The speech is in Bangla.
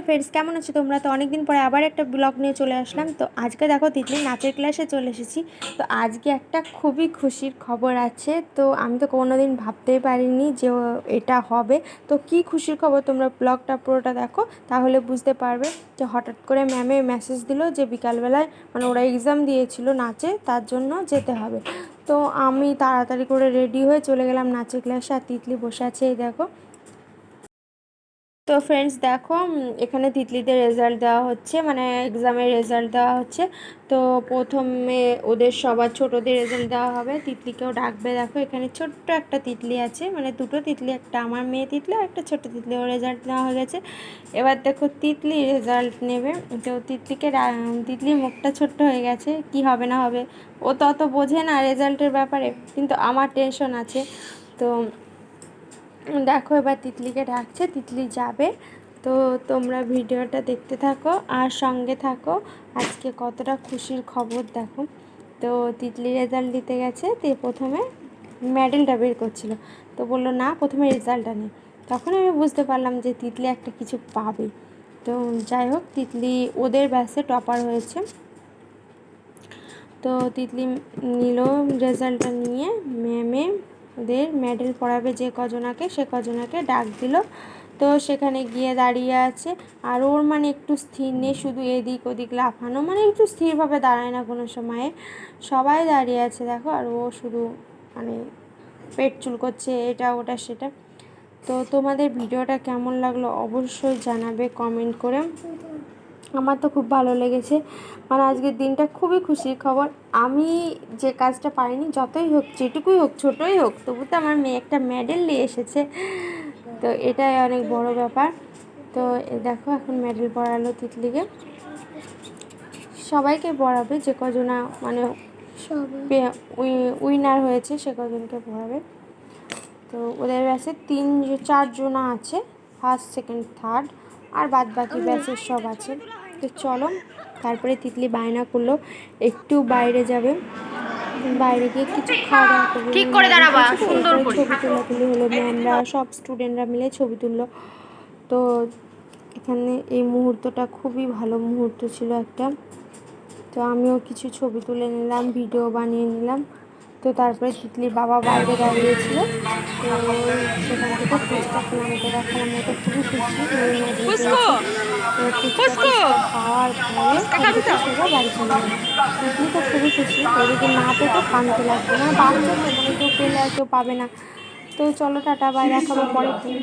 ফ্রেন্ডস, কেমন আছো তোমরা? তো অনেকদিন পরে আবার একটা ব্লগ নিয়ে চলে আসলাম। তো আজকে দেখো তিতলি নাচের ক্লাসে চলে এসেছি। তো আজকে একটা খুবই খুশির খবর আছে। তো আমি তো কোনোদিন ভাবতেই পারিনি যে এটা হবে। তো কি খুশির খবর, তোমরা ব্লগটা পুরোটা দেখো, তাহলে বুঝতে পারবে। যে হঠাৎ করে ম্যামে মেসেজ দিল যে বিকালবেলায় মানে ওরা এক্সাম দিয়েছিল নাচে, তার জন্য যেতে হবে। তো আমি তাড়াতাড়ি করে রেডি হয়ে চলে গেলাম নাচের ক্লাসে। আর তিতলি বসে আছে, এই দেখো। তো ফ্রেন্ডস দেখো, এখানে তিতলিদের রেজাল্ট দেওয়া হচ্ছে, মানে এক্সামের রেজাল্ট দেওয়া হচ্ছে। তো প্রথমে ওদের সবার ছোটোদের রেজাল্ট দেওয়া হবে, তিতলিকেও ডাকবে। দেখো এখানে ছোট্ট একটা তিতলি আছে, মানে দুটো তিতলি, একটা আমার মেয়ে তিতলি আর একটা ছোটো তিতলি। ওর রেজাল্ট নেওয়া হয়ে গেছে। এবার দেখো তিতলি রেজাল্ট নেবে। তো তিতলির মুখটা ছোট্ট হয়ে গেছে, কি হবে না হবে ও তো অত বোঝে না রেজাল্টের ব্যাপারে, কিন্তু আমার টেনশন আছে। তো দেখো এবার তিতলিকে ডাকছে, তিতলি যাবে। তো তোমরা ভিডিওটা দেখতে থাকো আর সঙ্গে থাকো। আজকে কতটা খুশির খবর দেখো। তো তিতলি রেজাল্ট দিতে গেছে, তো প্রথমে মেডেলটা বের করছিল। তো বললো না, প্রথমে রেজাল্টটা নেই। তখন আমি বুঝতে পারলাম যে তিতলি একটা কিছু পাবে। তো যাই হোক, তিতলি ওদের ব্যাচে টপার হয়েছে। তো তিতলি নিল রেজাল্টটা নিয়ে, ম্যামে ওদের মেডেল পড়াবে যে কজনাকে, সে কজনাকে ডাক দিল। তো সেখানে গিয়ে দাঁড়িয়ে আছে। আর ওর মানে একটু স্থির নেই, শুধু এদিক ওদিক লাফানো, মানে একটু স্থিরভাবে দাঁড়ায় না কোনো সময়ে। সবাই দাঁড়িয়ে আছে দেখো, আর ও শুধু মানে পেট চুল করছে, এটা ওটা সেটা। তো তোমাদের ভিডিওটা কেমন লাগলো অবশ্যই জানাবে কমেন্ট করে। আমার তো খুব ভালো লেগেছে, মানে আজকের দিনটা খুবই খুশির খবর। আমি যে কাজটা পারিনি, যতই হোক, যেটুকুই হোক, ছোটোই হোক, তবু তো আমার মেয়ে একটা মেডেল নিয়ে এসেছে। তো এটাই অনেক বড় ব্যাপার। তো দেখো এখন মেডেল পড়ালো তিতলিকে, সবাইকে পড়াবে যে কজনা মানে উইনার হয়েছে সে কজনকে পড়াবে। তো ওদের ব্যাচে 4 জনা আছে, ফার্স্ট সেকেন্ড থার্ড, আর বাদ বাকি ব্যাচের সব আছে। তো চলো, তারপরে তিতলি বায়না করলো একটু বাইরে যাবে, বাইরে গিয়ে কিছু খাওয়া দাওয়া করবে। ছবি তোলাতুলি হলো, ম্যামরা সব স্টুডেন্টরা মিলে ছবি তুললো। তো এখানে এই মুহূর্তটা খুবই ভালো মুহূর্ত ছিল একটা। তো আমিও কিছু ছবি তুলে নিলাম, ভিডিও বানিয়ে নিলাম। তো তারপরে তিতলির বাবা বাইরে দাঁড়িয়েছিল। তো সেখান থেকে ফুচকা কিনে নিতে দেখালাম, ওটা খুবই খুশি ফুচকা খাওয়ার পরে সোজা বাড়ি চলে গেল। তিতলি তো খুবই খুশি, ওদিকে না পেতে কানতে লাগবে, মানে বাচ্চা তো, মানে কেউ পেলে আর কেউ পাবে না। তো চলো টাটা, বাই, দেখাবো পরের দিন।